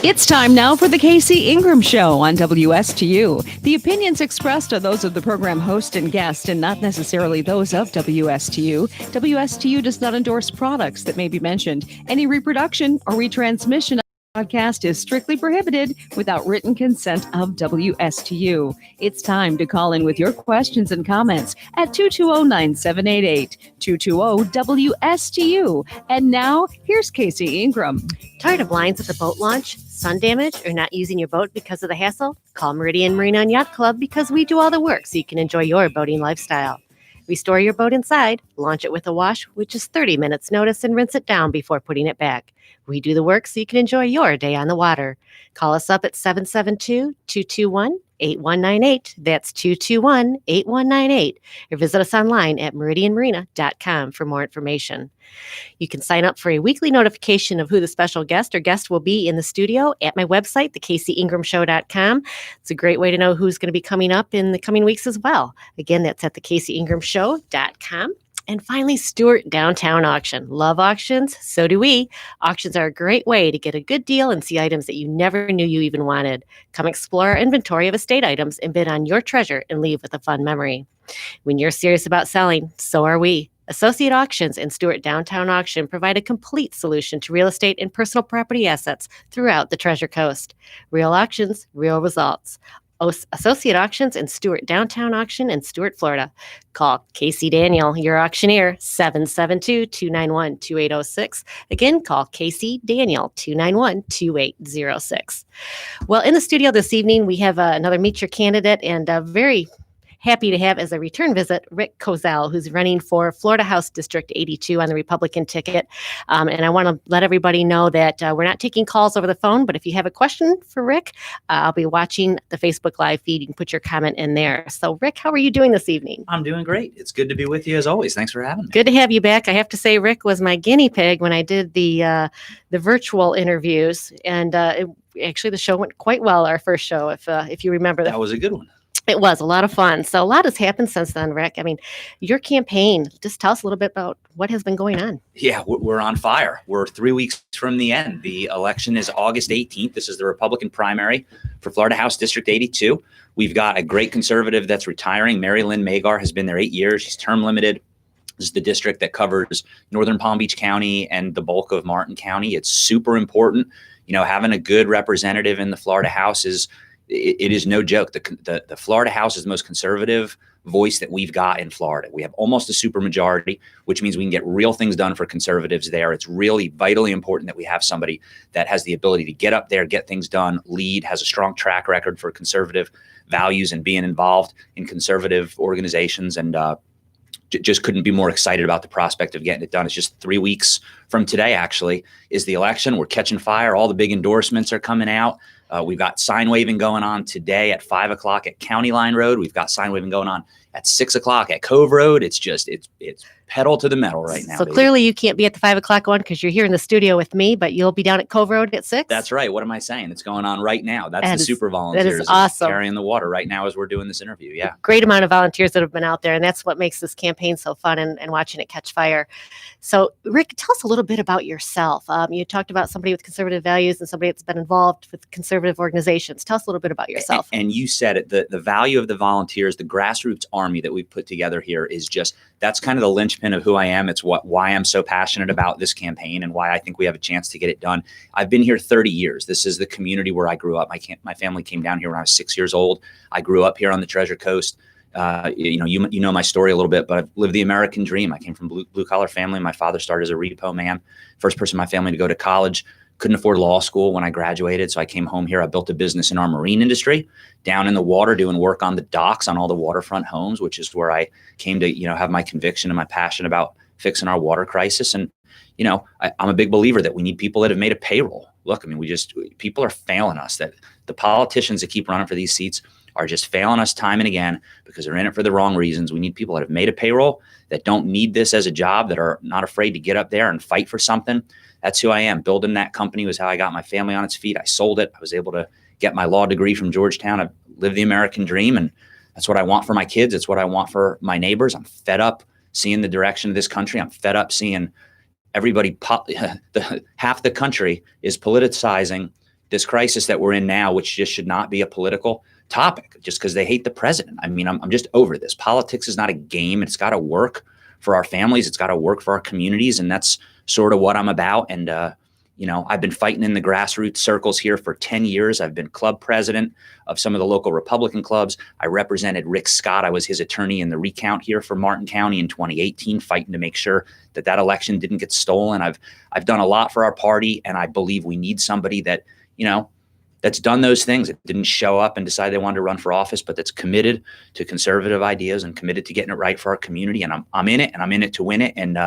It's time now for the Casey Ingram Show on WSTU. The opinions expressed are those of the program host and guest and not necessarily those of WSTU. WSTU does not endorse products that may be mentioned. Any reproduction or retransmission of the broadcast is strictly prohibited without written consent of WSTU. It's time to call in with your questions and comments at 220-9788, 220-WSTU. And now, here's Casey Ingram. Tired of lines at the boat launch? Sun damage or not using your boat because of the hassle? Call Meridian Marina and Yacht Club because we do all the work so you can enjoy your boating lifestyle. Restore your boat inside, launch it with a wash, which is 30 minutes notice, and rinse it down before putting it back. We do the work so you can enjoy your day on the water. Call us up at 772-221-8198. That's 221-8198. Or visit us online at meridianmarina.com for more information. You can sign up for a weekly notification of who the special guest or guest will be in the studio at my website, thecaseyingram.show.com. It's a great way to know who's going to be coming up in the coming weeks as well. Again, that's at thecaseyingram.show.com. And finally, Stewart Downtown Auction. Love auctions? So do we. Auctions are a great way to get a good deal and see items that you never knew you even wanted. Come explore our inventory of estate items and bid on your treasure and leave with a fun memory. When you're serious about selling, so are we. Associate Auctions and Stewart Downtown Auction provide a complete solution to real estate and personal property assets throughout the Treasure Coast. Real auctions, real results. Associate Auctions and Stewart Downtown Auction in Stewart, Florida. Call Casey Daniel, your auctioneer, 772-291-2806. Again, call Casey Daniel, 291-2806. Well, in the studio this evening, we have another Meet Your Candidate, and very happy to have as a return visit Rick Kozel, who's running for Florida House District 82 on the Republican ticket. And I want to let everybody know that we're not taking calls over the phone, but if you have a question for Rick, I'll be watching the Facebook Live feed. You can put your comment in there. So, Rick, how are you doing this evening? I'm doing great. It's good to be with you as always. Thanks for having me. Good to have you back. I have to say, Rick was my guinea pig when I did the virtual interviews, and actually the show went quite well. Our first show, if you remember that. That was a good one. It was a lot of fun. So a lot has happened since then, Rick. I mean, your campaign, just tell us a little bit about what has been going on. Yeah, we're on fire. We're 3 weeks from the end. The election is August 18th. This is the Republican primary for Florida House District 82. We've got a great conservative that's retiring. Mary Lynn Magar has been there 8 years. She's term limited. This is the district that covers northern Palm Beach County and the bulk of Martin County. It's super important. You know, having a good representative in the Florida House it is no joke. The Florida House is the most conservative voice that we've got in Florida. We have almost a supermajority, which means we can get real things done for conservatives there. It's really vitally important that we have somebody that has the ability to get up there, get things done, lead, has a strong track record for conservative values and being involved in conservative organizations. And just couldn't be more excited about the prospect of getting it done. It's just 3 weeks from today, actually, is the election. We're catching fire. All the big endorsements are coming out. We've got sign waving going on today at 5 o'clock at County Line Road. We've got sign waving going on at 6 o'clock at Cove Road. It's pedal to the metal right now. So baby. Clearly you can't be at the 5 o'clock one because you're here in the studio with me, but you'll be down at Cove Road at 6? That's right. What am I saying? It's going on right now. That's the super volunteers. That is awesome. Carrying the water right now as we're doing this interview. Yeah. Great amount of volunteers that have been out there, and that's what makes this campaign so fun and watching it catch fire. So, Rick, tell us a little bit about yourself. You talked about somebody with conservative values and somebody that's been involved with conservative organizations. Tell us a little bit about yourself. And you said it, the value of the volunteers, the grassroots army that we've put together here is just, that's kind of the linchpin of who I am. It's why I'm so passionate about this campaign and why I think we have a chance to get it done. I've been here 30 years. This is the community where I grew up. My family came down here when I was 6 years old. I grew up here on the Treasure Coast. You know my story a little bit, but I've lived the American dream. I came from blue collar family. My father started as a repo man, first person in my family to go to college. Couldn't afford law school when I graduated, so I came home here. I built a business in our marine industry, down in the water, doing work on the docks on all the waterfront homes, which is where I came to, have my conviction and my passion about fixing our water crisis. And, I'm a big believer that we need people that have made a payroll. Look, I mean, people are failing us. That the politicians that keep running for these seats are just failing us time and again because they're in it for the wrong reasons. We need people that have made a payroll, that don't need this as a job, that are not afraid to get up there and fight for something. That's who I am. Building that company was how I got my family on its feet. I sold it. I was able to get my law degree from Georgetown. I lived the American dream, and that's what I want for my kids. It's what I want for my neighbors. I'm fed up seeing the direction of this country. I'm fed up seeing everybody, half the country is politicizing this crisis that we're in now, which just should not be a political topic just because they hate the president. I mean, I'm just over this. Politics is not a game. It's got to work for our families. It's got to work for our communities. And that's sort of what I'm about. And, I've been fighting in the grassroots circles here for 10 years. I've been club president of some of the local Republican clubs. I represented Rick Scott. I was his attorney in the recount here for Martin County in 2018, fighting to make sure that election didn't get stolen. I've done a lot for our party, and I believe we need somebody that, that's done those things. It didn't show up and decide they wanted to run for office, but that's committed to conservative ideas and committed to getting it right for our community. And I'm in it, and I'm in it to win it. And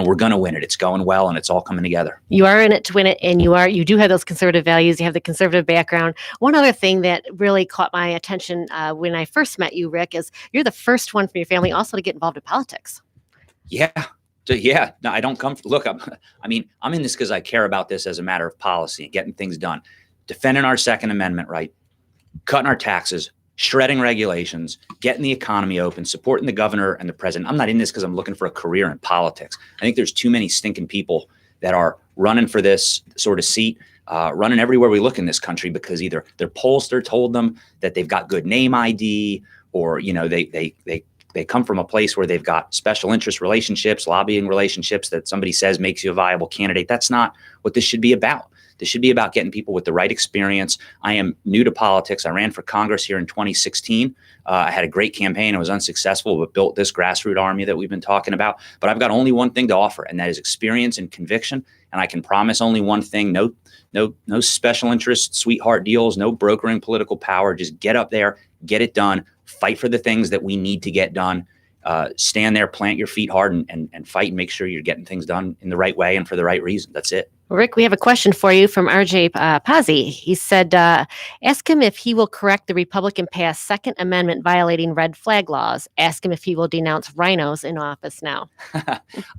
we're going to win it. It's going well, and it's all coming together. You are in it to win it, and you do have those conservative values. You have the conservative background. One other thing that really caught my attention when I first met you, Rick, is you're the first one from your family also to get involved in politics. Yeah. Yeah. No, I don't come. Look, I'm in this because I care about this as a matter of policy and getting things done. Defending our Second Amendment right, cutting our taxes, shredding regulations, getting the economy open, supporting the governor and the president. I'm not in this because I'm looking for a career in politics. I think there's too many stinking people that are running for this sort of seat, running everywhere we look in this country because either their pollster told them that they've got good name ID, or they come from a place where they've got special interest relationships, lobbying relationships that somebody says makes you a viable candidate. That's not what this should be about. This should be about getting people with the right experience. I am new to politics. I ran for Congress here in 2016. I had a great campaign. I was unsuccessful, but built this grassroots army that we've been talking about. But I've got only one thing to offer, and that is experience and conviction. And I can promise only one thing: no special interest, sweetheart deals, no brokering political power. Just get up there, get it done, fight for the things that we need to get done. Stand there, plant your feet hard, and fight and make sure you're getting things done in the right way and for the right reason. That's it. Rick, we have a question for you from RJ Pazzi. He said, ask him if he will correct the Republican-passed Second Amendment violating red flag laws. Ask him if he will denounce rhinos in office now.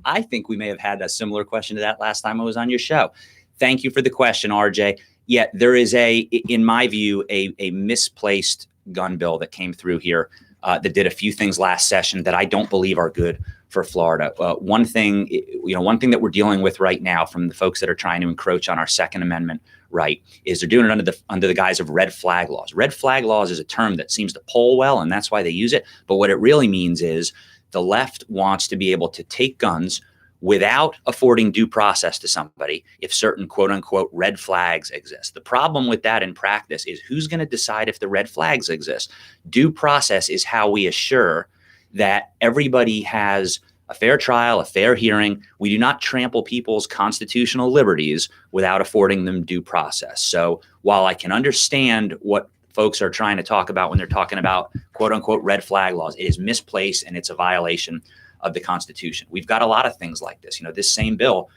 I think we may have had a similar question to that last time I was on your show. Thank you for the question, RJ. Yeah, there is in my view, a misplaced gun bill that came through here that did a few things last session that I don't believe are good for Florida. One thing that we're dealing with right now from the folks that are trying to encroach on our Second Amendment right is they're doing it under the guise of red flag laws. Red flag laws is a term that seems to poll well, and that's why they use it. But what it really means is the left wants to be able to take guns without affording due process to somebody if certain quote unquote red flags exist. The problem with that in practice is who's going to decide if the red flags exist? Due process is how we assure that everybody has a fair trial, a fair hearing. We do not trample people's constitutional liberties without affording them due process. So while I can understand what folks are trying to talk about when they're talking about quote unquote red flag laws, it is misplaced and it's a violation of the Constitution. We've got a lot of things like this. This same bill,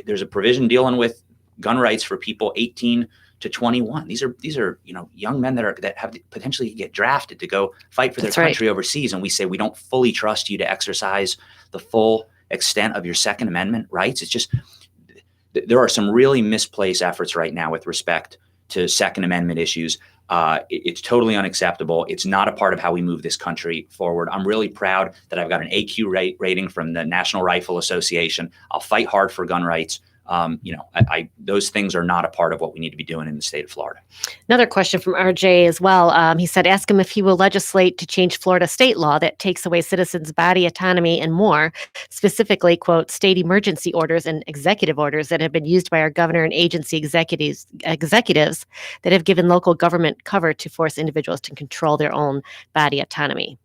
there's a provision dealing with gun rights for people 18 to 21. These are young men that have potentially get drafted to go fight for their country overseas, and we say we don't fully trust you to exercise the full extent of your Second Amendment rights. It's just there are some really misplaced efforts right now with respect to Second Amendment issues. It's totally unacceptable. It's not a part of how we move this country forward. I'm really proud that I've got an AQ rating from the National Rifle Association. I'll fight hard for gun rights. Those things are not a part of what we need to be doing in the state of Florida. Another question from RJ as well. He said, ask him if he will legislate to change Florida state law that takes away citizens' body autonomy and more, specifically, quote, state emergency orders and executive orders that have been used by our governor and agency executives that have given local government cover to force individuals to control their own body autonomy.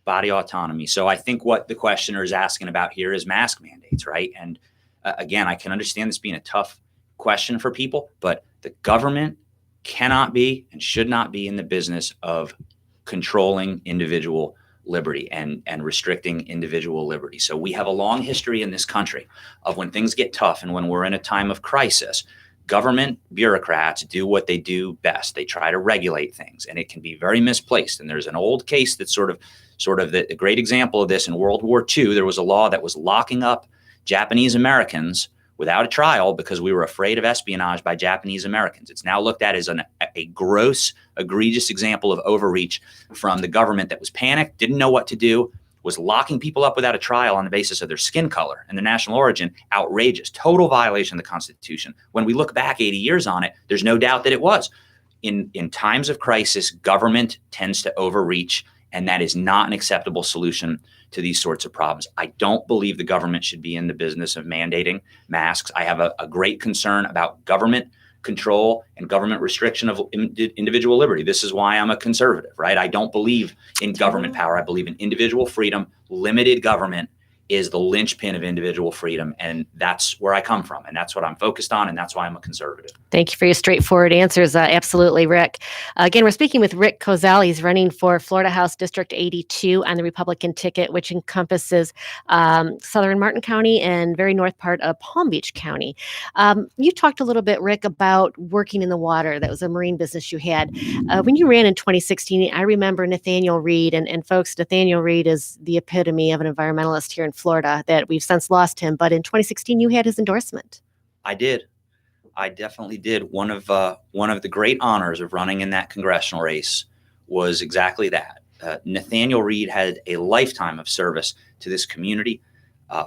Body autonomy. So I think what the questioner is asking about here is mask mandates, right? And again, I can understand this being a tough question for people, but the government cannot be and should not be in the business of controlling individual liberty and restricting individual liberty. So we have a long history in this country of when things get tough and when we're in a time of crisis, government bureaucrats do what they do best. They try to regulate things, and it can be very misplaced. And there's an old case that's sort of the great example of this. In World War II, there was a law that was locking up Japanese Americans without a trial because we were afraid of espionage by Japanese Americans. It's now looked at as a gross, egregious example of overreach from the government that was panicked, didn't know what to do, was locking people up without a trial on the basis of their skin color and their national origin. Outrageous, total violation of the Constitution. When we look back 80 years on it, there's no doubt that it was. In times of crisis, government tends to overreach, and that is not an acceptable solution to these sorts of problems. I don't believe the government should be in the business of mandating masks. I have a great concern about government control and government restriction of individual liberty. This is why I'm a conservative, right? I don't believe in government power. I believe in individual freedom. Limited government is the linchpin of individual freedom. And that's where I come from. And that's what I'm focused on. And that's why I'm a conservative. Thank you for your straightforward answers. Absolutely, Rick. Again, we're speaking with Rick Cozell. He's running for Florida House District 82 on the Republican ticket, which encompasses southern Martin County and very north part of Palm Beach County. You talked a little bit, Rick, about working in the water. That was a marine business you had. When you ran in 2016, I remember Nathaniel Reed. And folks, Nathaniel Reed is the epitome of an environmentalist here in Florida that we've since lost him. But in 2016, you had his endorsement. I did. I definitely did. One of the great honors of running in that congressional race was exactly that. Nathaniel Reed had a lifetime of service to this community.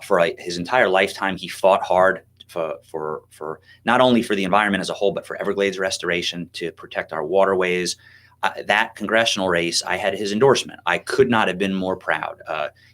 For his entire lifetime, he fought hard for not only for the environment as a whole, but for Everglades restoration, to protect our waterways. That congressional race, I had his endorsement. I could not have been more proud.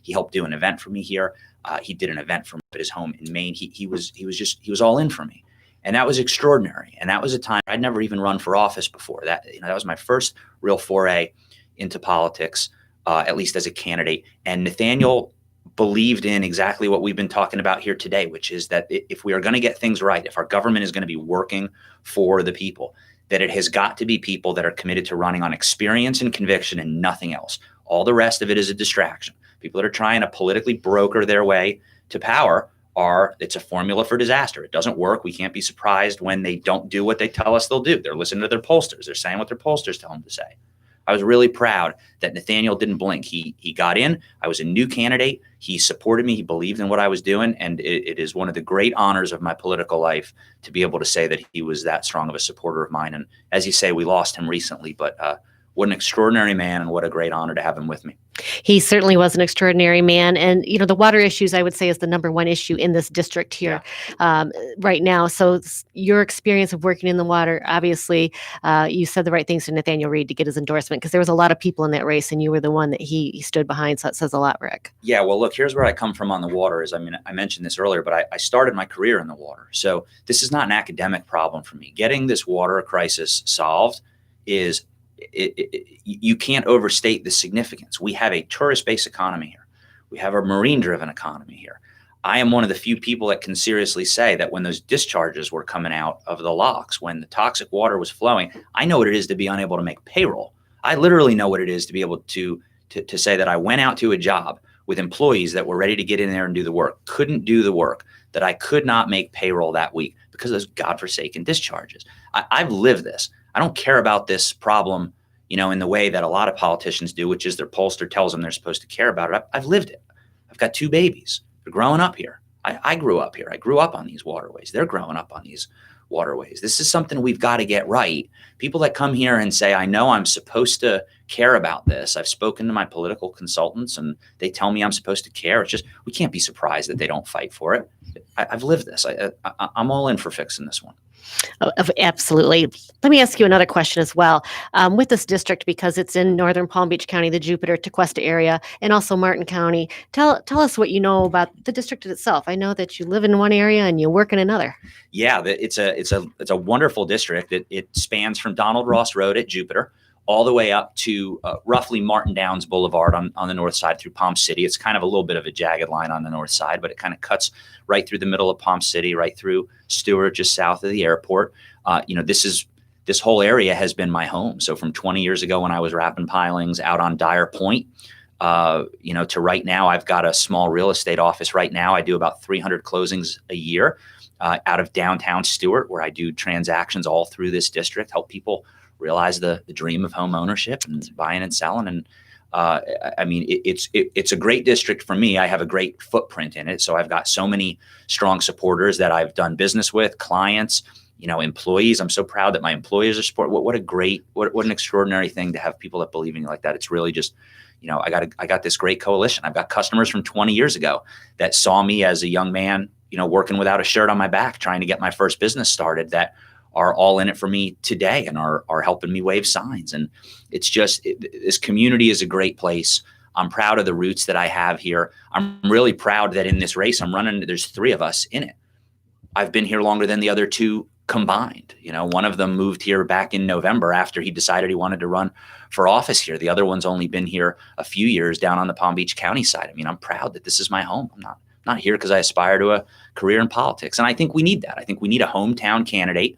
He helped do an event for me here. He did an event for me at his home in Maine. He was all in for me. And that was extraordinary. And that was a time I'd never even run for office before. That was my first real foray into politics, at least as a candidate. And Nathaniel believed in exactly what we've been talking about here today, which is that if we are going to get things right, if our government is going to be working for the people, that it has got to be people that are committed to running on experience and conviction and nothing else. All the rest of it is a distraction. People that are trying to politically broker their way to power it's a formula for disaster. It doesn't work. We can't be surprised when they don't do what they tell us they'll do. They're listening to their pollsters. They're saying what their pollsters tell them to say. I was really proud that Nathaniel didn't blink. He got in. I was a new candidate. He supported me. He believed in what I was doing. And it is one of the great honors of my political life to be able to say that he was that strong of a supporter of mine. And as you say, we lost him recently, but what an extraordinary man, and what a great honor to have him with me. He certainly was an extraordinary man. And, the water issues, I would say, is the number one issue in this district here right now. So your experience of working in the water, obviously, you said the right things to Nathaniel Reed to get his endorsement, because there was a lot of people in that race, and you were the one that he stood behind. So that says a lot, Rick. Yeah, well, look, here's where I come from on the water. I mentioned this earlier, but I started my career in the water. So this is not an academic problem for me. Getting this water crisis solved is you can't overstate the significance. We have a tourist-based economy here. We have a marine-driven economy here. I am one of the few people that can seriously say that when those discharges were coming out of the locks, when the toxic water was flowing, I know what it is to be unable to make payroll. I literally know what it is to be able to say that I went out to a job with employees that were ready to get in there and do the work, couldn't do the work, that I could not make payroll that week because of those godforsaken discharges. I've lived this. I don't care about this problem, in the way that a lot of politicians do, which is their pollster tells them they're supposed to care about it. I've lived it. I've got 2 babies. They're growing up here. I grew up here. I grew up on these waterways. They're growing up on these waterways. This is something we've got to get right. People that come here and say, I know I'm supposed to care about this. I've spoken to my political consultants and they tell me I'm supposed to care. It's just, we can't be surprised that they don't fight for it. I've lived this. I'm all in for fixing this one. Oh, absolutely. Let me ask you another question as well. With this district, because it's in northern Palm Beach County, the Jupiter, Tequesta area, and also Martin County, tell us what you know about the district itself. I know that you live in one area and you work in another. Yeah, it's a wonderful district. It spans from Donald Ross Road at Jupiter all the way up to roughly Martin Downs Boulevard on the north side through Palm City. It's kind of a little bit of a jagged line on the north side, but it kind of cuts right through the middle of Palm City, right through Stewart, just south of the airport. This whole area has been my home. So from 20 years ago when I was wrapping pilings out on Dyer Point, to right now, I've got a small real estate office right now. I do about 300 closings a year out of downtown Stewart, where I do transactions all through this district, help people realize the dream of home ownership and buying and selling. And it's a great district for me. I have a great footprint in it. So I've got so many strong supporters that I've done business with, clients, employees. I'm so proud that my employees are support. What an extraordinary thing to have people that believe in you like that. It's really just, I got this great coalition. I've got customers from 20 years ago that saw me as a young man, working without a shirt on my back, trying to get my first business started, that are all in it for me today and are helping me wave signs. And it's just, this community is a great place. I'm proud of the roots that I have here. I'm really proud that in this race I'm running, there's 3 of us in it. I've been here longer than the other 2 combined. One of them moved here back in November after he decided he wanted to run for office here. The other one's only been here a few years down on the Palm Beach County side. I mean, I'm proud that this is my home. I'm not here because I aspire to a career in politics. And I think we need that. I think we need a hometown candidate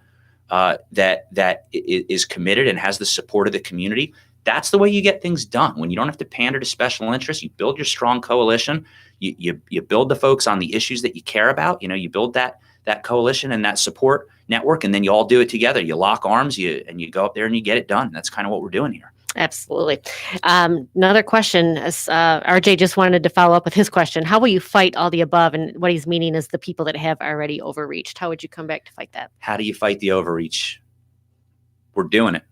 that is committed and has the support of the community. That's the way you get things done. When you don't have to pander to special interests, you build your strong coalition. You build the folks on the issues that you care about. You build that coalition and that support network, and then you all do it together. You lock arms, and you go up there and you get it done. That's kind of what we're doing here. Absolutely. Another question, RJ just wanted to follow up with his question. How will you fight all the above? And what he's meaning is the people that have already overreached. How would you come back to fight that? How do you fight the overreach? We're doing it.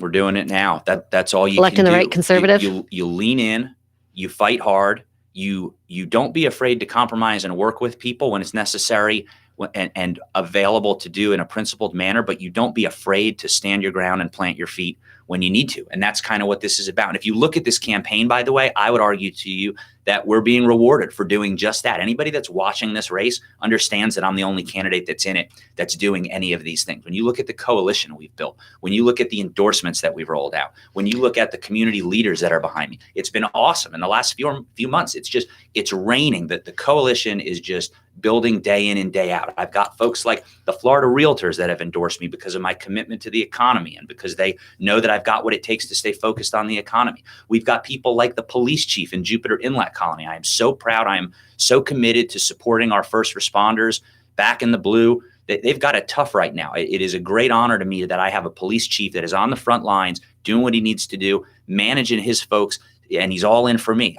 We're doing it now. That's all you Electing can do. the right conservative. You lean in, you fight hard, you don't be afraid to compromise and work with people when it's necessary and available to do in a principled manner, but you don't be afraid to stand your ground and plant your feet when you need to. And that's kind of what this is about. And if you look at this campaign, by the way, I would argue to you that we're being rewarded for doing just that. Anybody that's watching this race understands that I'm the only candidate that's in it that's doing any of these things. When you look at the coalition we've built, when you look at the endorsements that we've rolled out, when you look at the community leaders that are behind me, it's been awesome. In the last few months, it's raining. That the coalition is just building day in and day out. I've got folks like the Florida realtors that have endorsed me because of my commitment to the economy and because they know that I've got what it takes to stay focused on the economy. We've got people like the police chief in Jupiter Inlet Colony. I am so proud. I am so committed to supporting our first responders back in the blue. They've got it tough right now. It is a great honor to me that I have a police chief that is on the front lines doing what he needs to do, managing his folks, and he's all in for me.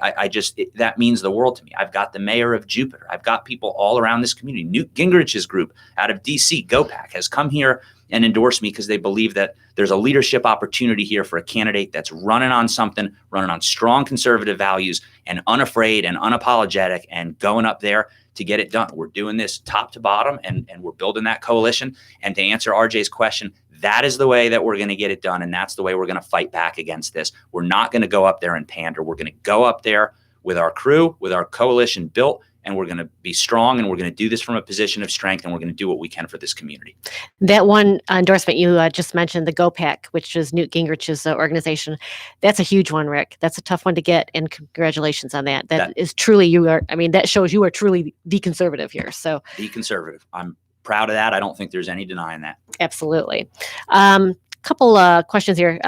That means the world to me. I've got the mayor of Jupiter. I've got people all around this community. Newt Gingrich's group out of DC, GOPAC, has come here and endorsed me because they believe that there's a leadership opportunity here for a candidate that's running on something, running on strong conservative values and unafraid and unapologetic and going up there to get it done. We're doing this top to bottom and we're building that coalition. And to answer RJ's question, that is the way that we're going to get it done. And that's the way we're going to fight back against this. We're not going to go up there and pander. We're going to go up there with our crew, with our coalition built, and we're going to be strong, and we're going to do this from a position of strength, and we're going to do what we can for this community. That one endorsement you just mentioned, the GOPAC, which is Newt Gingrich's organization, that's a huge one, Rick. That's a tough one to get, and congratulations on that. That is truly, that shows you are truly the conservative here. So the conservative. I'm proud of that. I don't think there's any denying that. Absolutely. Couple questions here.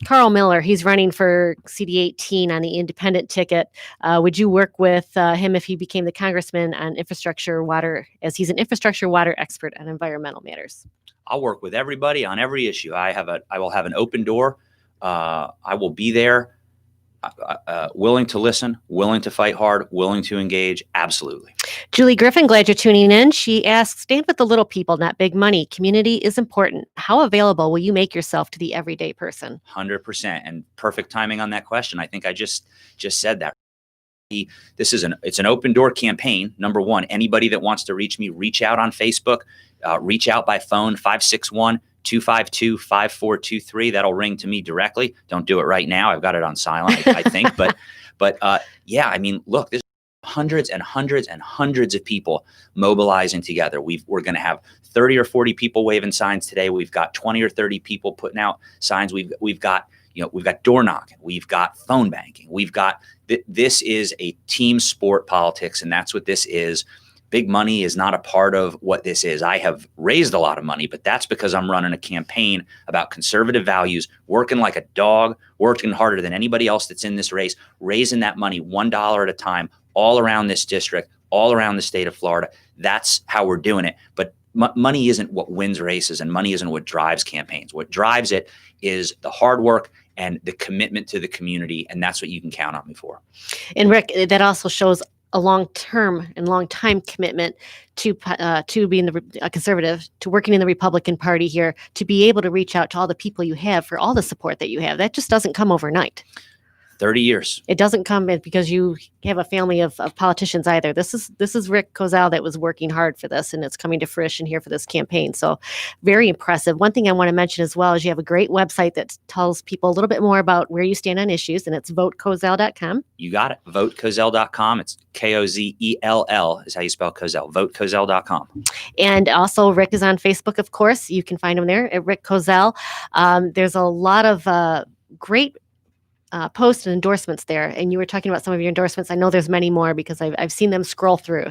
Carl Miller, he's running for CD 18 on the independent ticket. Would you work with him if he became the congressman on infrastructure water, as he's an infrastructure water expert on environmental matters? I'll work with everybody on every issue. I will have an open door. I will be there, willing to listen, willing to fight hard, willing to engage. Absolutely. Julie Griffin, glad you're tuning in. She asks, stand with the little people, not big money. Community is important. How available will you make yourself to the everyday person? 100%. And perfect timing on that question. I think I just said that. It's an open door campaign. Number one, anybody that wants to reach me, reach out on Facebook, reach out by phone, 561-252-5423. That'll ring to me directly. Don't do it right now. I've got it on silent, I think. But yeah, I mean, look, there's hundreds and hundreds and hundreds of people mobilizing together. We're going to have 30 or 40 people waving signs today. We've got 20 or 30 people putting out signs. We've got door knocking. We've got phone banking. This is a team sport politics, and that's what this is. Big money is not a part of what this is. I have raised a lot of money, but that's because I'm running a campaign about conservative values, working like a dog, working harder than anybody else that's in this race, raising that money $1 at a time all around this district, all around the state of Florida. That's how we're doing it. But money isn't what wins races, and money isn't what drives campaigns. What drives it is the hard work and the commitment to the community, and that's what you can count on me for. And Rick, that also shows a long-term and long-time commitment to being a conservative, to working in the Republican Party here, to be able to reach out to all the people you have for all the support that you have. That just doesn't come overnight. 30 years. It doesn't come because you have a family of politicians either. This is Rick Kozal that was working hard for this, and it's coming to fruition here for this campaign. So very impressive. One thing I want to mention as well is you have a great website that tells people a little bit more about where you stand on issues, and it's votekozal.com. You got it. Votekozell.com. It's Kozell is how you spell Kozell. Votekozell.com. And also Rick is on Facebook, of course. You can find him there at Rick Kozal. There's a lot of great posts and endorsements there, and you were talking about some of your endorsements. I know there's many more because I've seen them scroll through.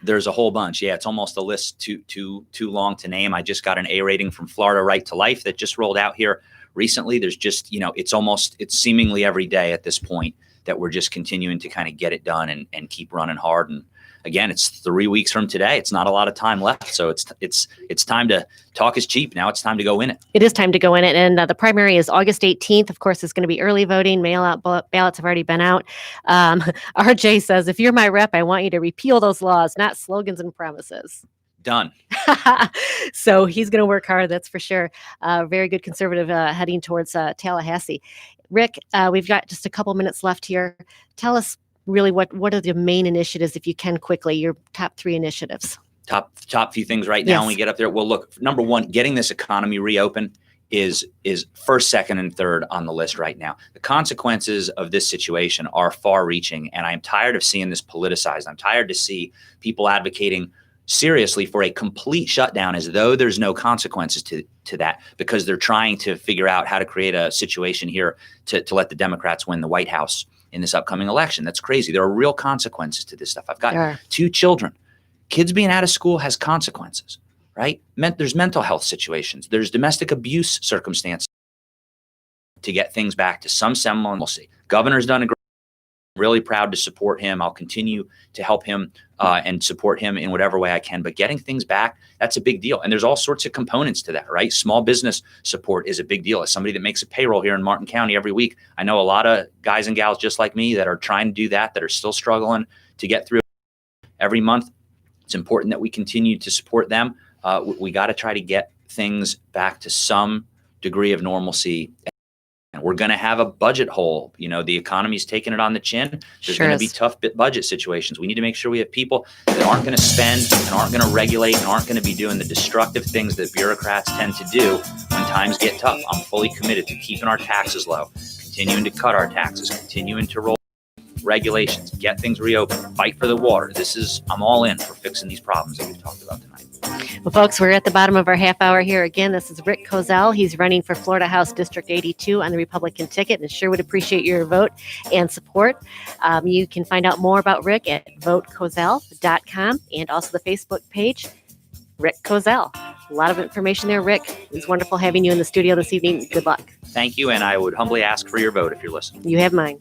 There's a whole bunch. Yeah, it's almost a list too long to name. I just got an A rating from Florida Right to Life that just rolled out here recently. There's just it's seemingly every day at this point that we're just continuing to kind of get it done and keep running hard. And again, it's 3 weeks from today. It's not a lot of time left. So it's time to talk is cheap. Now it's time to go in it. It is time to go in it. And the primary is August 18th. Of course, it's going to be early voting. Mail-out ballots have already been out. RJ says, if you're my rep, I want you to repeal those laws, not slogans and promises. Done. So he's going to work hard. That's for sure. Very good conservative heading towards Tallahassee. Rick, we've got just a couple minutes left here. Tell us really what are the main initiatives, if you can quickly, your top 3 initiatives. Top few things right now. Yes. When we get up there, well, look, number one, getting this economy reopened is first, second, and third on the list right now. The consequences of this situation are far-reaching, and I'm tired of seeing this politicized. I'm tired to see people advocating seriously for a complete shutdown as though there's no consequences to that, because they're trying to figure out how to create a situation here to let the Democrats win the White House in this upcoming election. That's crazy. There are real consequences to this stuff. I've got 2 children. Kids being out of school has consequences, right? There's mental health situations. There's domestic abuse circumstances to get things back to some semblance. We'll see. Governor's done a great. Really proud to support him. I'll continue to help him and support him in whatever way I can. But getting things back, that's a big deal. And there's all sorts of components to that, right? Small business support is a big deal. As somebody that makes a payroll here in Martin County every week, I know a lot of guys and gals just like me that are trying to do that are still struggling to get through every month. It's important that we continue to support them. We got to try to get things back to some degree of normalcy. And we're going to have a budget hole. The economy's taking it on the chin. There's going to be tough budget situations. We need to make sure we have people that aren't going to spend and aren't going to regulate and aren't going to be doing the destructive things that bureaucrats tend to do when times get tough. I'm fully committed to keeping our taxes low, continuing to cut our taxes, continuing to roll regulations, get things reopened, fight for the water. I'm all in for fixing these problems that we've talked about tonight. Well, folks, we're at the bottom of our half hour here. Again, this is Rick Kozal. He's running for Florida House District 82 on the Republican ticket, and sure would appreciate your vote and support. You can find out more about Rick at votekozal.com and also the Facebook page, Rick Kozal. A lot of information there, Rick. It's wonderful having you in the studio this evening. Good luck. Thank you, and I would humbly ask for your vote if you're listening. You have mine.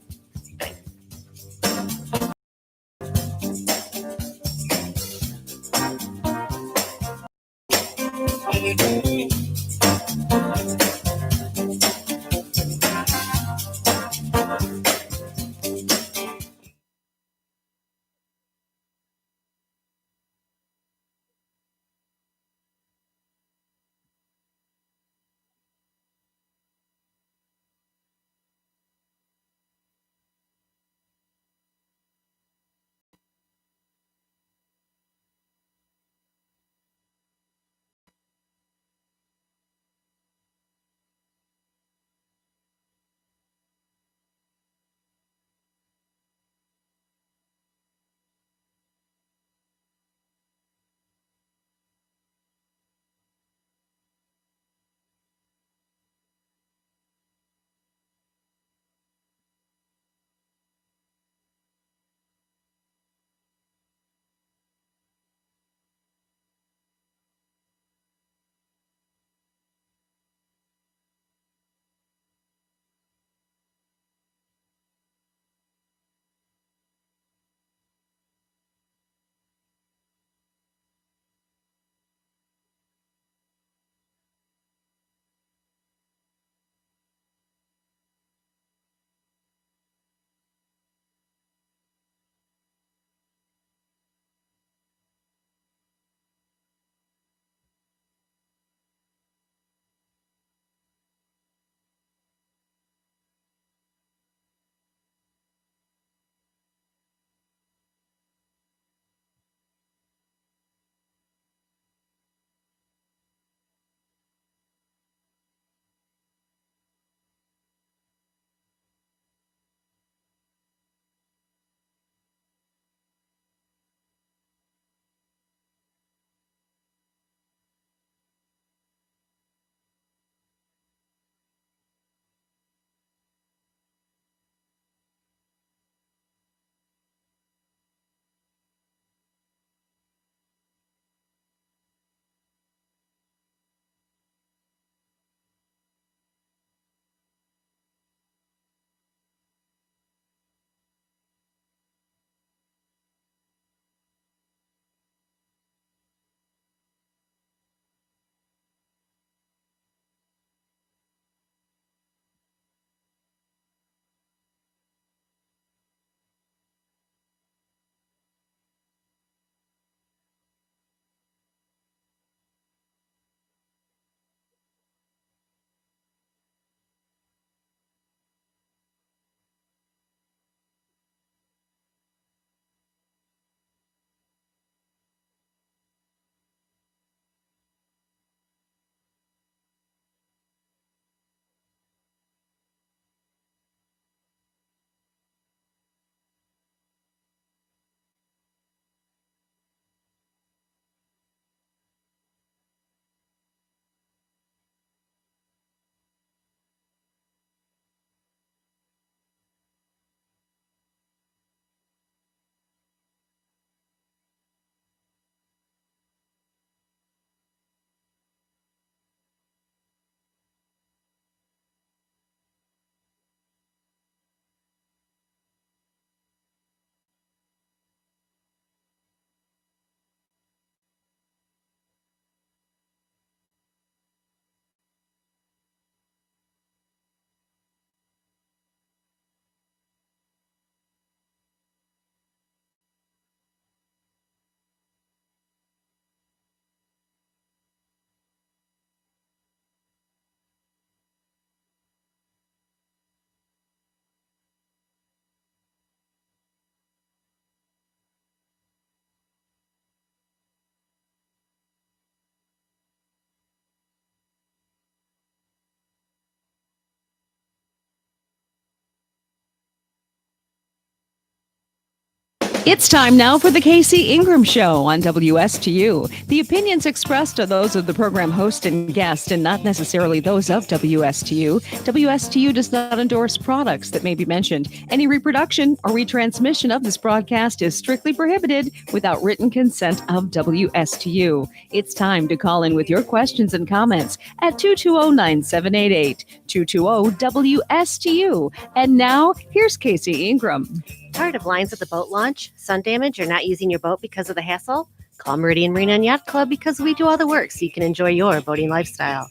It's time now for the Casey Ingram Show on WSTU. The opinions expressed are those of the program host and guest and not necessarily those of WSTU. WSTU does not endorse products that may be mentioned. Any reproduction or retransmission of this broadcast is strictly prohibited without written consent of WSTU. It's time to call in with your questions and comments at 220-9788, 220-WSTU. And now, here's Casey Ingram. Tired of lines at the boat launch, sun damage, or not using your boat because of the hassle? Call Meridian Marina and Yacht Club because we do all the work so you can enjoy your boating lifestyle.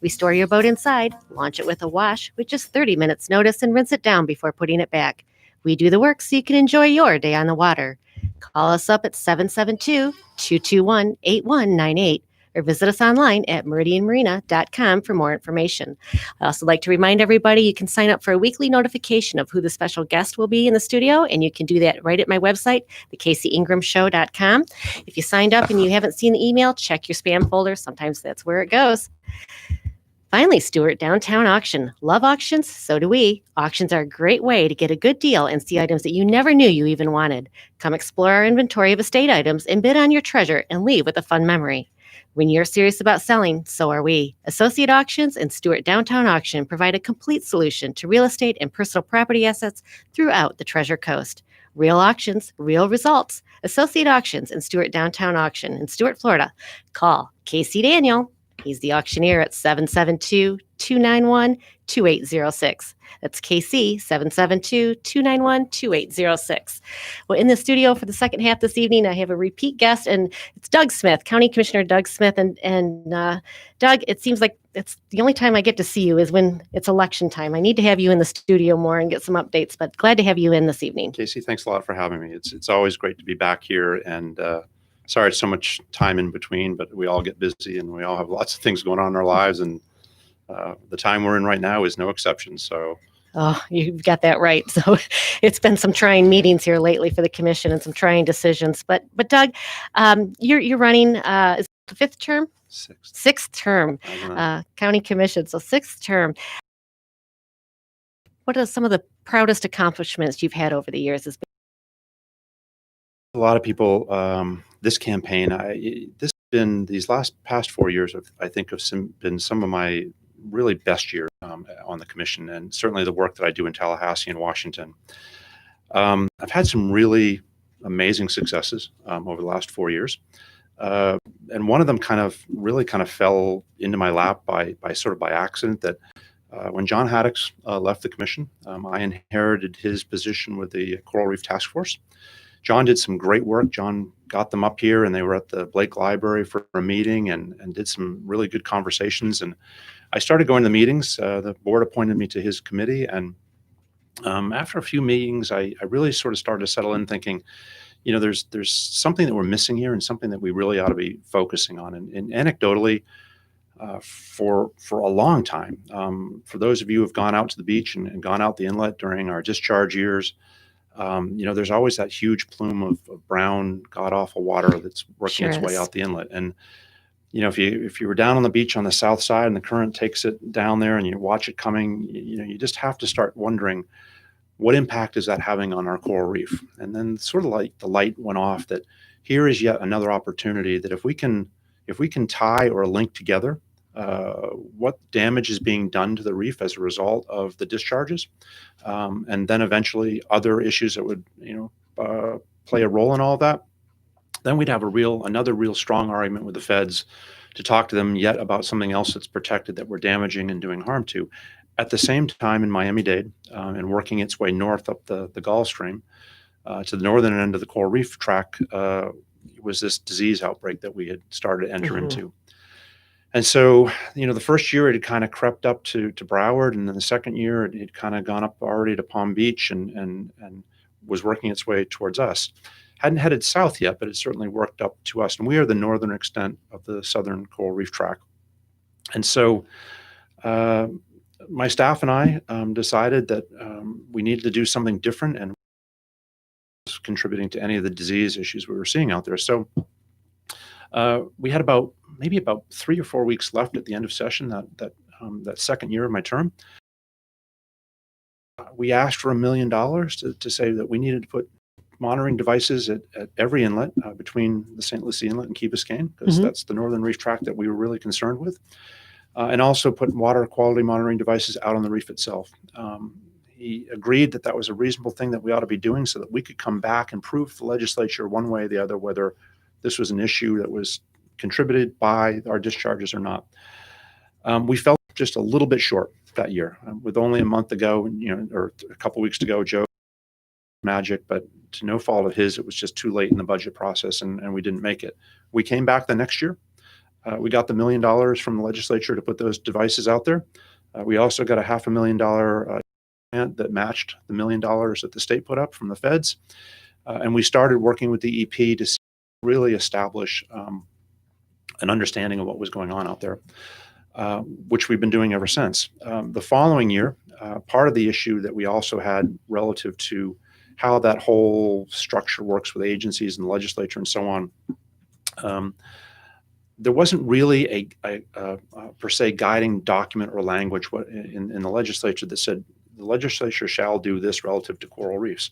We store your boat inside, launch it with a wash with just 30 minutes notice, and rinse it down before putting it back. We do the work so you can enjoy your day on the water. Call us up at 772-221-8198 or visit us online at meridianmarina.com for more information. I also like to remind everybody you can sign up for a weekly notification of who the special guest will be in the studio, and you can do that right at my website, thecaseyingramshow.com. If you signed up and you haven't seen the email, check your spam folder. Sometimes that's where it goes. Finally, Stewart Downtown Auction. Love auctions? So do we. Auctions are a great way to get a good deal and see items that you never knew you even wanted. Come explore our inventory of estate items and bid on your treasure and leave with a fun memory. When you're serious about selling, so are we. Associate Auctions and Stewart Downtown Auction provide a complete solution to real estate and personal property assets throughout the Treasure Coast. Real auctions, real results. Associate Auctions and Stewart Downtown Auction in Stewart, Florida. Call Casey Daniel. He's the auctioneer at 772-291-2806. That's KC 772-291-2806. Well, in the studio for the second half this evening, I have a repeat guest, and it's Doug Smith, County Commissioner Doug Smith. And Doug, it seems like it's the only time I get to see you is when it's election time. I need to have you in the studio more and get some updates, but glad to have you in this evening. Casey, thanks a lot for having me. It's always great to be back here, and sorry it's so much time in between, but we all get busy and we all have lots of things going on in our lives, and the time we're in right now is no exception. So. Oh, you've got that right. So it's been some trying meetings here lately for the commission and some trying decisions. But Doug, you're running is it the fifth term? Sixth term, county commission. So sixth term. What are some of the proudest accomplishments you've had over the years? A lot of people, this campaign, these past 4 years, I think have been some of my really best years on the commission, and certainly the work that I do in Tallahassee and Washington. I've had some really amazing successes over the last 4 years, and one of them kind of fell into my lap by accident. That when John Haddix left the commission, I inherited his position with the Coral Reef Task Force. John did some great work. John got them up here, and they were at the Blake Library for a meeting and did some really good conversations. And I started going to the meetings. The board appointed me to his committee, and after a few meetings, I really sort of started to settle in, thinking, there's something that we're missing here, and something that we really ought to be focusing on. And anecdotally, for a long time, for those of you who have gone out to the beach and gone out the inlet during our discharge years, there's always that huge plume of brown, god-awful water that's working its way out the inlet. And if you were down on the beach on the south side and the current takes it down there and you watch it coming, you just have to start wondering, what impact is that having on our coral reef? And then sort of like the light went off that here is yet another opportunity that if we can tie or link together what damage is being done to the reef as a result of the discharges, and then eventually other issues that would play a role in all of that, then we'd have another real strong argument with the feds to talk to them yet about something else that's protected that we're damaging and doing harm to. At the same time, in Miami-Dade, and working its way north up the Gulf Stream to the northern end of the coral reef track, was this disease outbreak that we had started to enter into. And so, the first year it had kind of crept up to Broward, and then the second year it had kind of gone up already to Palm Beach and was working its way towards us. Hadn't headed south yet, but it certainly worked up to us. And we are the northern extent of the southern coral reef track. And so my staff and I decided that we needed to do something different, and was contributing to any of the disease issues we were seeing out there. So we had maybe about 3 or 4 weeks left at the end of session, that second year of my term. We asked for $1 million to say that we needed to put monitoring devices at every inlet between the St. Lucie Inlet and Key Biscayne, because that's the northern reef tract that we were really concerned with, and also put water quality monitoring devices out on the reef itself. He agreed that that was a reasonable thing that we ought to be doing so that we could come back and prove to the legislature one way or the other whether this was an issue that was contributed by our discharges or not. We fell just a little bit short that year. With only a month to go, or a couple weeks to go, Joe magic, but to no fault of his, it was just too late in the budget process, and we didn't make it. We came back the next year. We got the $1 million from the legislature to put those devices out there. We also got a $500,000 grant that matched the $1 million that the state put up from the feds. And we started working with the EP to really establish an understanding of what was going on out there, which we've been doing ever since. The following year, part of the issue that we also had relative to how that whole structure works with agencies and the legislature and so on, there wasn't really a per se guiding document or language in the legislature that said the legislature shall do this relative to coral reefs.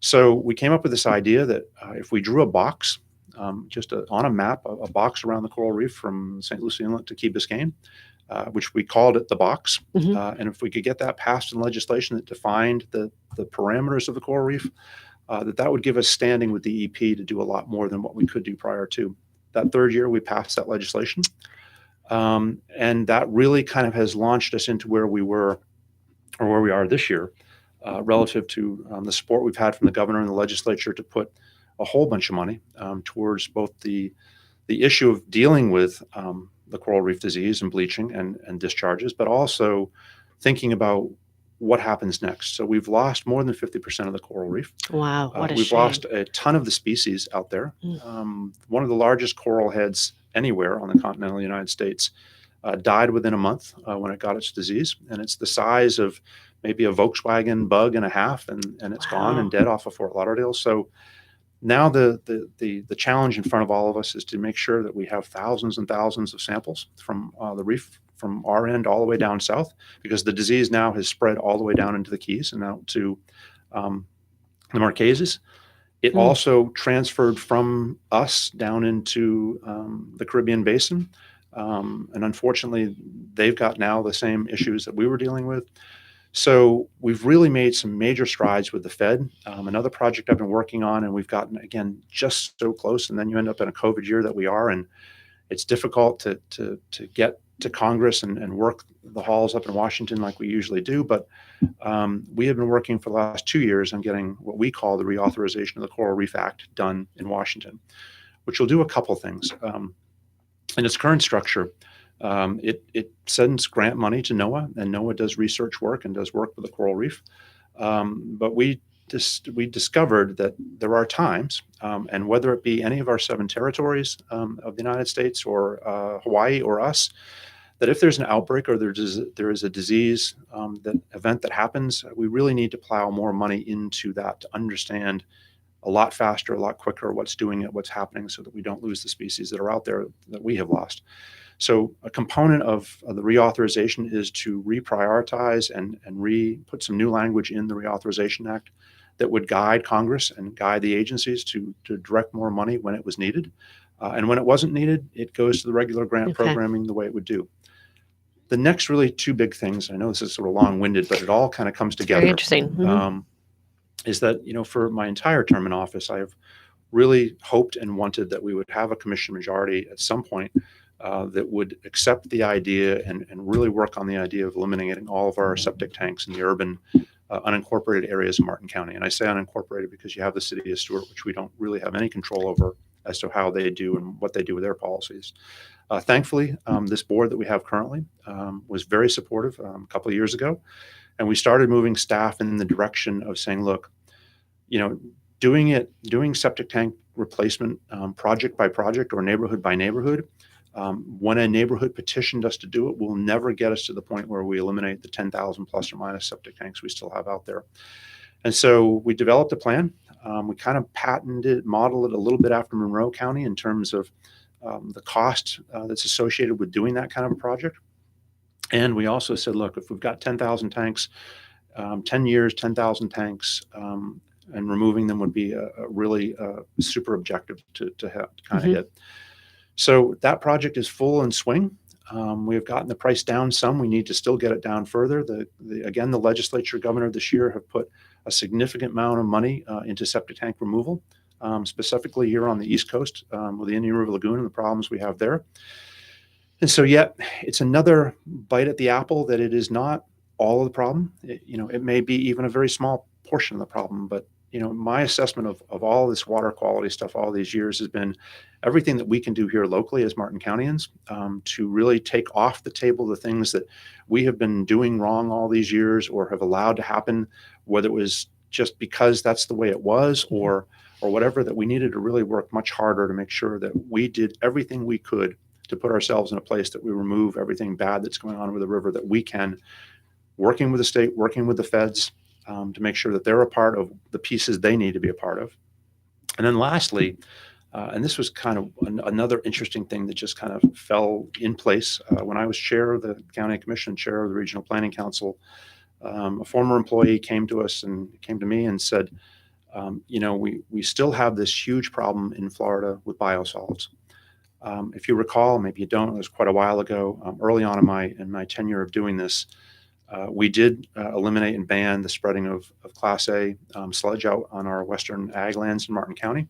So we came up with this idea that if we drew a box, on a map, a box around the coral reef from St. Lucie Inlet to Key Biscayne, which we called it the box, and if we could get that passed in legislation that defined the parameters of the coral reef, that would give us standing with the EP to do a lot more than what we could do prior to. That third year, we passed that legislation, and that really kind of has launched us into where we were, or where we are this year, relative to the support we've had from the governor and the legislature to put a whole bunch of money towards both the issue of dealing with the coral reef disease and bleaching and discharges, but also thinking about what happens next. So we've lost more than 50% of the coral reef. Wow, what a We've shame. lost a ton of the species out there. One of the largest coral heads anywhere on the continental United States died within a month when it got its disease, and it's the size of maybe a Volkswagen Bug and a half, and it's gone and dead off of Fort Lauderdale. So now the challenge in front of all of us is to make sure that we have thousands and thousands of samples from the reef from our end all the way down south, because the disease now has spread all the way down into the Keys and out to the Marquesas. It also transferred from us down into the Caribbean basin. And unfortunately, they've got now the same issues that we were dealing with. So we've really made some major strides with the Fed. Another project I've been working on, and we've gotten, again, just so close, and then you end up in a COVID year that we are, and it's difficult to get to Congress and work the halls up in Washington like we usually do. But we have been working for the last 2 years on getting what we call the reauthorization of the Coral Reef Act done in Washington, which will do a couple things. In its current structure, it sends grant money to NOAA, and NOAA does research work and does work with the coral reef. But we discovered that there are times, and whether it be any of our 7 territories of the United States or Hawaii or us, that if there's an outbreak or there is a disease event that happens, we really need to plow more money into that to understand a lot faster, a lot quicker what's doing it, what's happening, so that we don't lose the species that are out there that we have lost. So a component of the reauthorization is to reprioritize and put some new language in the Reauthorization Act that would guide Congress and guide the agencies to direct more money when it was needed. And when it wasn't needed, it goes to the regular grant programming the way it would do. The next really 2 big things, I know this is sort of long-winded, but it all kind of comes together. Very interesting. Is that, for my entire term in office, I have really hoped and wanted that we would have a commission majority at some point that would accept the idea and really work on the idea of eliminating all of our septic tanks in the urban unincorporated areas of Martin County. And I say unincorporated because you have the city of Stewart, which we don't really have any control over as to how they do and what they do with their policies. Thankfully, this board that we have currently was very supportive a couple of years ago. And we started moving staff in the direction of saying, look, doing septic tank replacement project by project or neighborhood by neighborhood, when a neighborhood petitioned us to do it, will never get us to the point where we eliminate the 10,000 plus or minus septic tanks we still have out there. And so we developed a plan. We kind of modeled it a little bit after Monroe County in terms of the cost that's associated with doing that kind of a project. And we also said, look, if we've got 10,000 tanks, 10 years, 10,000 tanks, and removing them would be a really super objective to kind of hit. So that project is full in swing. We have gotten the price down some. We need to still get it down further. Again, the legislature, governor this year have put a significant amount of money into septic tank removal, specifically here on the East Coast with the Indian River Lagoon and the problems we have there. And so yet it's another bite at the apple that it is not all of the problem. It may be even a very small portion of the problem, but my assessment of all this water quality stuff all these years has been everything that we can do here locally as Martin Countyans to really take off the table the things that we have been doing wrong all these years or have allowed to happen, whether it was just because that's the way it was or whatever, that we needed to really work much harder to make sure that we did everything we could to put ourselves in a place that we remove everything bad that's going on with the river that we can, working with the state, working with the feds, to make sure that they're a part of the pieces they need to be a part of. And then lastly, and this was kind of another interesting thing that just kind of fell in place. When I was chair of the county commission, chair of the regional planning council, a former employee came to me and said, we still have this huge problem in Florida with biosolids. If you recall, maybe you don't, it was quite a while ago, early on in my tenure of doing this, we did eliminate and ban the spreading of Class A sludge out on our western ag lands in Martin County.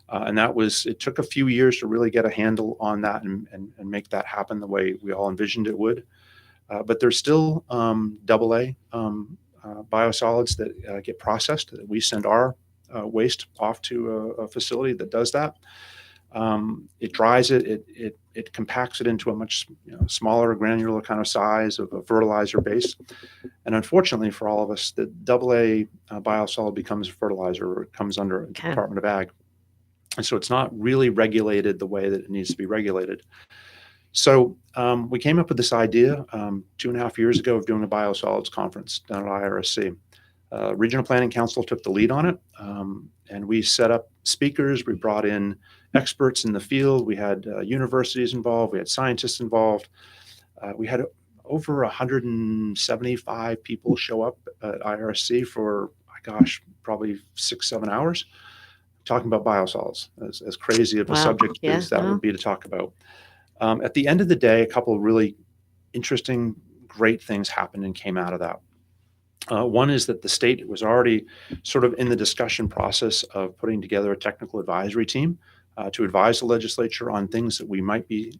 And it took a few years to really get a handle on that and make that happen the way we all envisioned it would. But there's still AA biosolids that get processed, that we send our waste off to a facility that does that. It dries it, it compacts it into a much smaller granular kind of size of a fertilizer base. And unfortunately for all of us, the AA biosolid becomes a fertilizer, or it comes under the Department of Ag. And so it's not really regulated the way that it needs to be regulated. So we came up with this idea 2.5 years ago of doing a biosolids conference down at IRSC. Regional Planning Council took the lead on it, and we set up speakers. We brought in experts in the field. We had universities involved. We had scientists involved. We had over 175 people show up at IRSC for, probably 6-7 hours talking about biosolids, as crazy of a subject as that would be to talk about. At the end of the day, a couple of really interesting, great things happened and came out of that. One is that the state was already sort of in the discussion process of putting together a technical advisory team to advise the legislature on things that we might be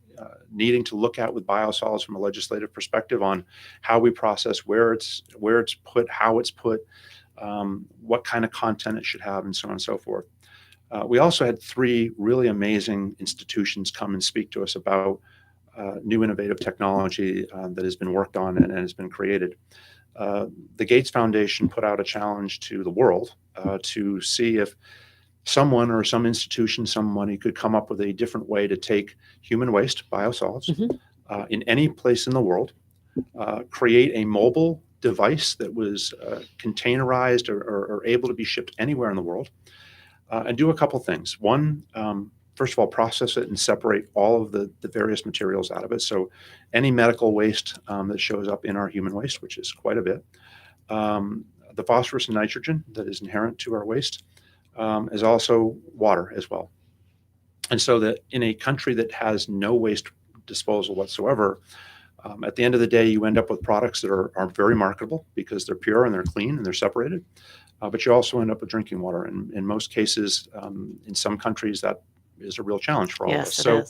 needing to look at with biosolids from a legislative perspective on how we process, where it's put, how it's put, what kind of content it should have, and so on and so forth. We also had 3 really amazing institutions come and speak to us about new innovative technology that has been worked on and has been created. The Gates Foundation put out a challenge to the world to see if someone or some institution, somebody could come up with a different way to take human waste, biosolids, in any place in the world, create a mobile device that was containerized or able to be shipped anywhere in the world, and do a couple things. One, first of all, process it and separate all of the various materials out of it. So any medical waste that shows up in our human waste, which is quite a bit, the phosphorus and nitrogen that is inherent to our waste, is also water as well. And so that in a country that has no waste disposal whatsoever, at the end of the day, you end up with products that are very marketable because they're pure and they're clean and they're separated. But you also end up with drinking water. And in most cases, in some countries, that is a real challenge for all of us. So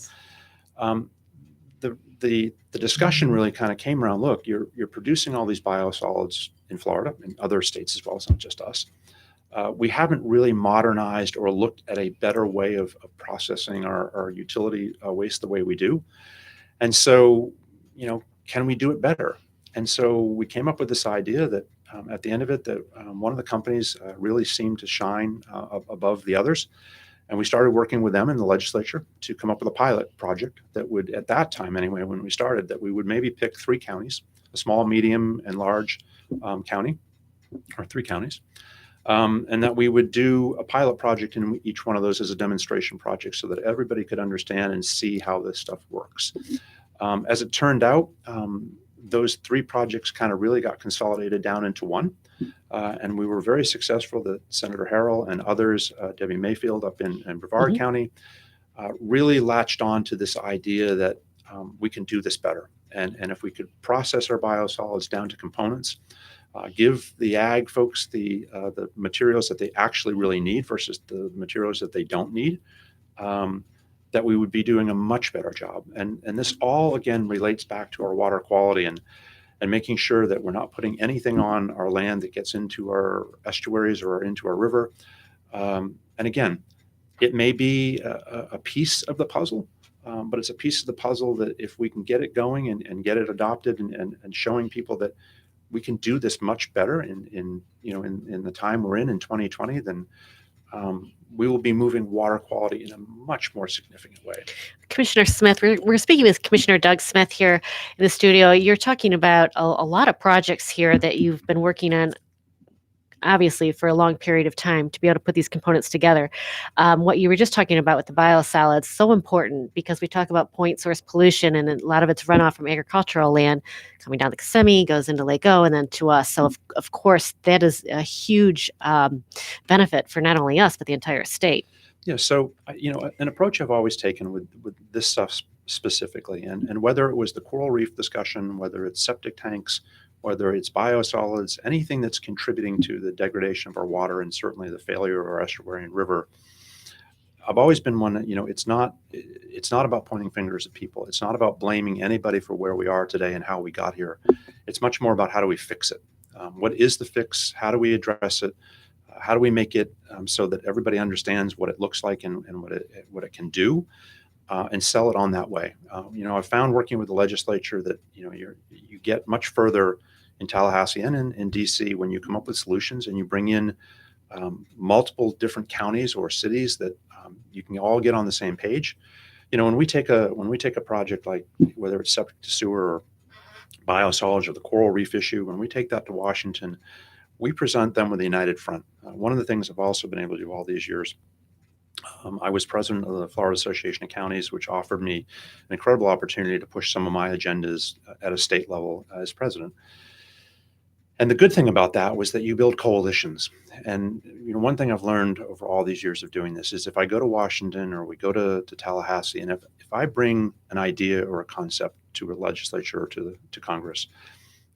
the discussion really kind of came around, look, you're producing all these biosolids in Florida and other states as well. It's not just us. We haven't really modernized or looked at a better way of processing our utility waste the way we do. And so, can we do it better? And so we came up with this idea that at the end of it, that one of the companies really seemed to shine above the others. And we started working with them in the legislature to come up with a pilot project that would, at that time anyway, when we started, that we would maybe pick 3 counties, a small, medium, and large county, or 3 counties, and that we would do a pilot project in each one of those as a demonstration project so that everybody could understand and see how this stuff works. As it turned out, those 3 projects kind of really got consolidated down into one. and we were very successful that Senator Harrell and others, Debbie Mayfield up in Brevard County, really latched on to this idea that we can do this better. And if we could process our biosolids down to components, give the ag folks the materials that they actually really need versus the materials that they don't need, that we would be doing a much better job. And this all, again, relates back to our water quality and making sure that we're not putting anything on our land that gets into our estuaries or into our river. And again, it may be a piece of the puzzle, but it's a piece of the puzzle that if we can get it going and get it adopted and showing people that we can do this much better in the time we're in 2020, then we will be moving water quality in a much more significant way. Commissioner Smith, we're speaking with Commissioner Doug Smith here in the studio. You're talking about a lot of projects here that you've been working on, obviously, for a long period of time to be able to put these components together. What you were just talking about with the biosolids, so important because we talk about point source pollution, and a lot of it's runoff from agricultural land coming down the Kissimmee, goes into Lake O, and then to us. So, of course, that is a huge benefit for not only us, but the entire state. Yeah, so, an approach I've always taken with this stuff specifically, and whether it was the coral reef discussion, whether it's septic tanks, whether it's biosolids, anything that's contributing to the degradation of our water and certainly the failure of our estuary and river, I've always been one that, it's not about pointing fingers at people. It's not about blaming anybody for where we are today and how we got here. It's much more about how do we fix it? What is the fix? How do we address it? How do we make it so that everybody understands what it looks like and what it can do, and sell it on that way? I've found working with the legislature that you get much further in Tallahassee and in DC when you come up with solutions and you bring in multiple different counties or cities that you can all get on the same page. When we take a project like whether it's septic to sewer or biosolids or the coral reef issue, when we take that to Washington, we present them with a united front. One of the things I've also been able to do all these years, I was president of the Florida Association of Counties, which offered me an incredible opportunity to push some of my agendas at a state level as president. And the good thing about that was that you build coalitions. And one thing I've learned over all these years of doing this is if I go to Washington or we go to Tallahassee, and if I bring an idea or a concept to a legislature or to Congress,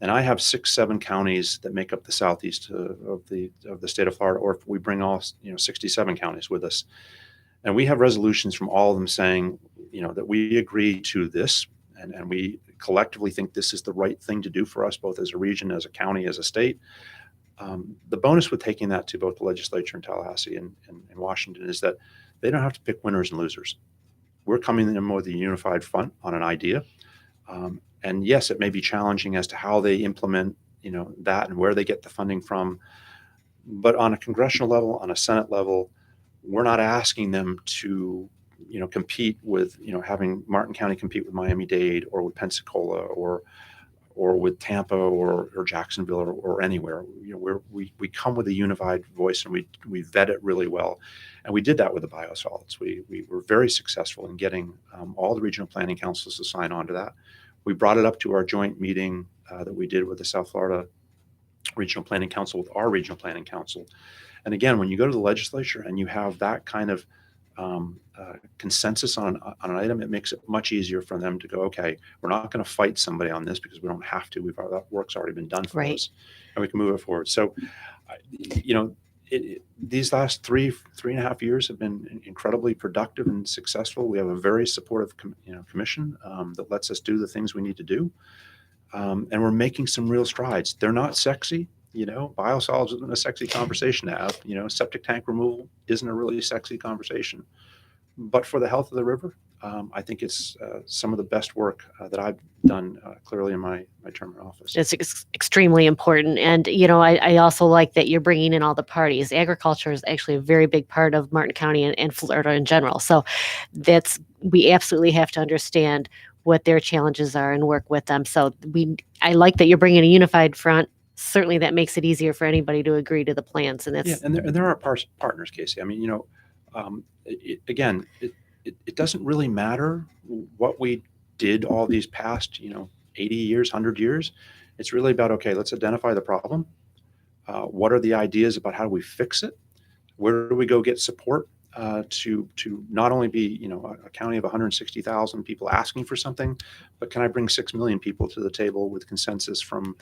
and I have 6-7 counties that make up the southeast of the state of Florida, or if we bring all 67 counties with us, and we have resolutions from all of them saying that we agree to this, and we collectively think this is the right thing to do for us, both as a region, as a county, as a state. The bonus with taking that to both the legislature in Tallahassee and Washington is that they don't have to pick winners and losers. We're coming in with a unified front on an idea. And yes, it may be challenging as to how they implement, that and where they get the funding from. But on a congressional level, on a Senate level, we're not asking them to, compete with, having Martin County compete with Miami-Dade or with Pensacola or with Tampa or Jacksonville or anywhere. We come with a unified voice and we vet it really well. And we did that with the biosolids. We were very successful in getting all the regional planning councils to sign on to that. We brought it up to our joint meeting that we did with the South Florida Regional Planning Council with our Regional Planning Council. And again, when you go to the legislature and you have that kind of consensus on an item, it makes it much easier for them to go, okay, we're not going to fight somebody on this because we don't have to. That work's already been done for us, and we can move it forward. So, these last 3.5 years have been incredibly productive and successful. We have a very supportive commission that lets us do the things we need to do, and we're making some real strides. They're not sexy. Biosolids isn't a sexy conversation to have. Septic tank removal isn't a really sexy conversation. But for the health of the river, I think it's some of the best work that I've done clearly in my term in office. It's extremely important. And, I also like that you're bringing in all the parties. Agriculture is actually a very big part of Martin County and Florida in general. So we absolutely have to understand what their challenges are and work with them. So I like that you're bringing a unified front. Certainly that makes it easier for anybody to agree to the plans. And that's and there are partners, Casey. I mean, it doesn't really matter what we did all these past 80 years, 100 years. It's really about, okay, let's identify the problem. What are the ideas about how do we fix it? Where do we go get support to not only be a county of 160,000 people asking for something, but can I bring 6 million people to the table with consensus from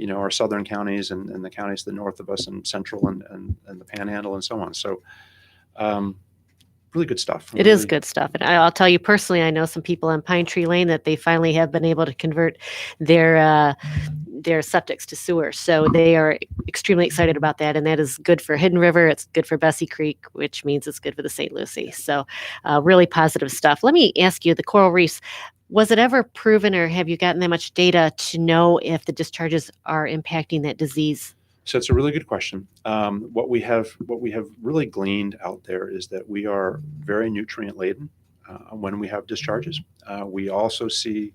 our southern counties and the counties to the north of us and central and the Panhandle and so on. So really good stuff. It is good stuff. And I'll tell you personally, I know some people on Pine Tree Lane that they finally have been able to convert their septics to sewer. So they are extremely excited about that. And that is good for Hidden River. It's good for Bessie Creek, which means it's good for the St. Lucie. So really positive stuff. Let me ask you, the coral reefs, was it ever proven or have you gotten that much data to know if the discharges are impacting that disease? So it's a really good question. What we have really gleaned out there is that we are very nutrient laden when we have discharges. We also see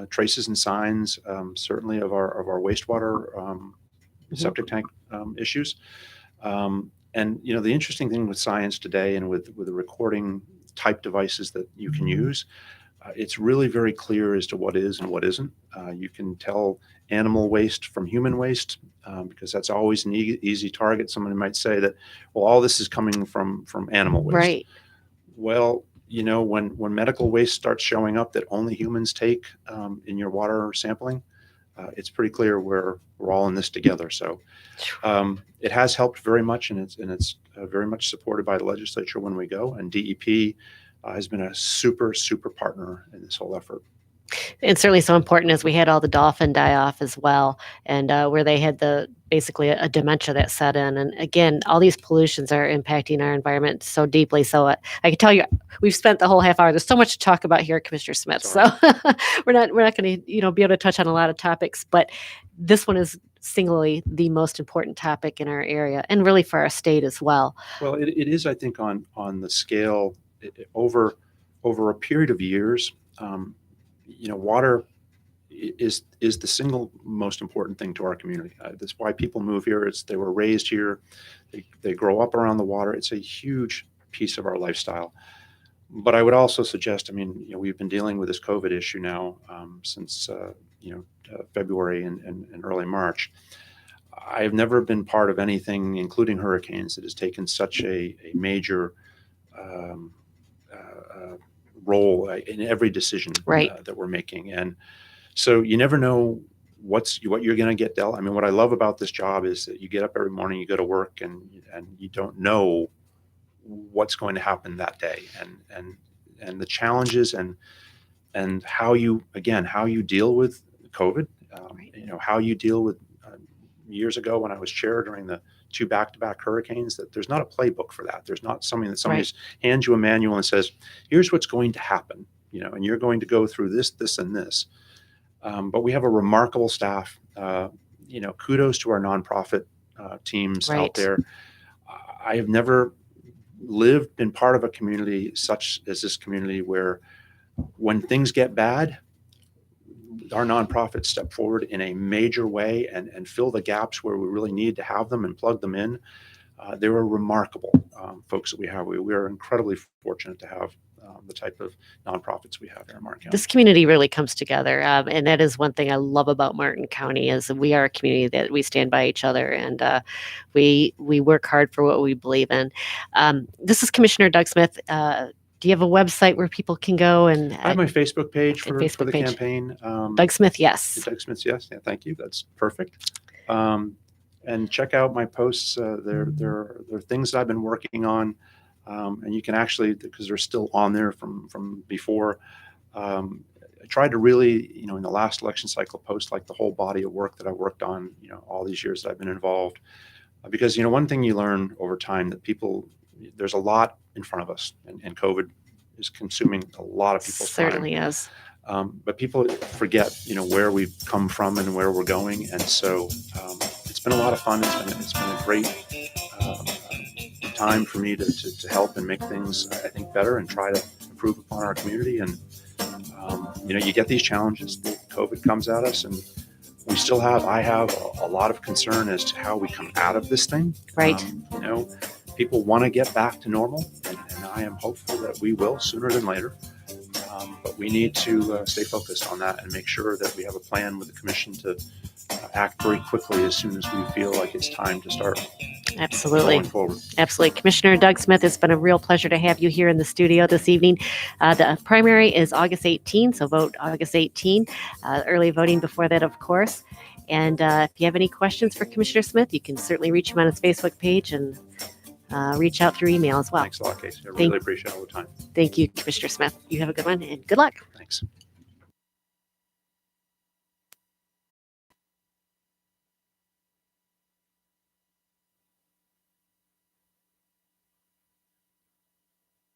traces and signs, certainly of our wastewater septic tank issues. And the interesting thing with science today and with the recording type devices that you can use, it's really very clear as to what is and what isn't. You can tell animal waste from human waste because that's always an easy target. Somebody might say that, well, all this is coming from animal waste. Right. Well, when medical waste starts showing up that only humans take in your water sampling, it's pretty clear we're all in this together. So it has helped very much, and it's very much supported by the legislature when we go. And DEP has been a super partner in this whole effort. And certainly so important as we had all the dolphin die off as well, and where they had basically a dementia that set in. And again, all these pollutions are impacting our environment so deeply. So I can tell you, we've spent the whole half hour. There's so much to talk about here, Commissioner Smith. Sorry. So we're not going to be able to touch on a lot of topics, but this one is singly the most important topic in our area and really for our state as well. Well, it is, I think, on the scale over a period of years. Water is the single most important thing to our community. That's why people move here. They were raised here. They grow up around the water. It's a huge piece of our lifestyle. But I would also suggest, we've been dealing with this COVID issue now since February and early March. I've never been part of anything, including hurricanes, that has taken such a major role in every decision that we're making. And so you never know what you're going to get dealt. What I love about this job is that you get up every morning, you go to work, and you don't know what's going to happen that day, and the challenges and how you deal with COVID, how you deal with years ago when I was chair during the 2 back-to-back hurricanes, that there's not a playbook for that. There's not something that somebody hands you a manual and says, here's what's going to happen, and you're going to go through this, and this. But we have a remarkable staff. Kudos to our nonprofit teams out there. I have never been part of a community such as this community where when things get bad, our nonprofits step forward in a major way and fill the gaps where we really need to have them and plug them in. They were remarkable folks that we have. We are incredibly fortunate to have the type of nonprofits we have here in Martin County. This community really comes together, and that is one thing I love about Martin County is we are a community that we stand by each other, and we work hard for what we believe in. This is Commissioner Doug Smith. Do you have a website where people can go? And I have my Facebook page for the campaign. Doug Smith, yes. Doug Smith, yes. Yeah, thank you. That's perfect. And check out my posts. There are things that I've been working on, and you can actually, because they're still on there from before. I tried to really, in the last election cycle, post like the whole body of work that I worked on, all these years that I've been involved. Because one thing you learn over time that there's a lot in front of us, and COVID is consuming a lot of people's time. Certainly is. But people forget, where we've come from and where we're going, and so it's been a lot of fun. It's been a great time for me to help and make things, I think, better and try to improve upon our community. And you get these challenges. COVID comes at us, and I have a lot of concern as to how we come out of this thing. Right. People want to get back to normal, and I am hopeful that we will sooner than later. But we need to stay focused on that and make sure that we have a plan with the commission to act very quickly as soon as we feel like it's time to start Absolutely. going forward. Absolutely. Commissioner Doug Smith, it's been a real pleasure to have you here in the studio this evening. The primary is August 18, so vote August 18. Early voting before that, of course. And if you have any questions for Commissioner Smith, you can certainly reach him on his Facebook page and reach out through email as well. Thanks a lot, Casey. I really appreciate all the time. Thank you, Commissioner Smith. You have a good one and good luck. Thanks.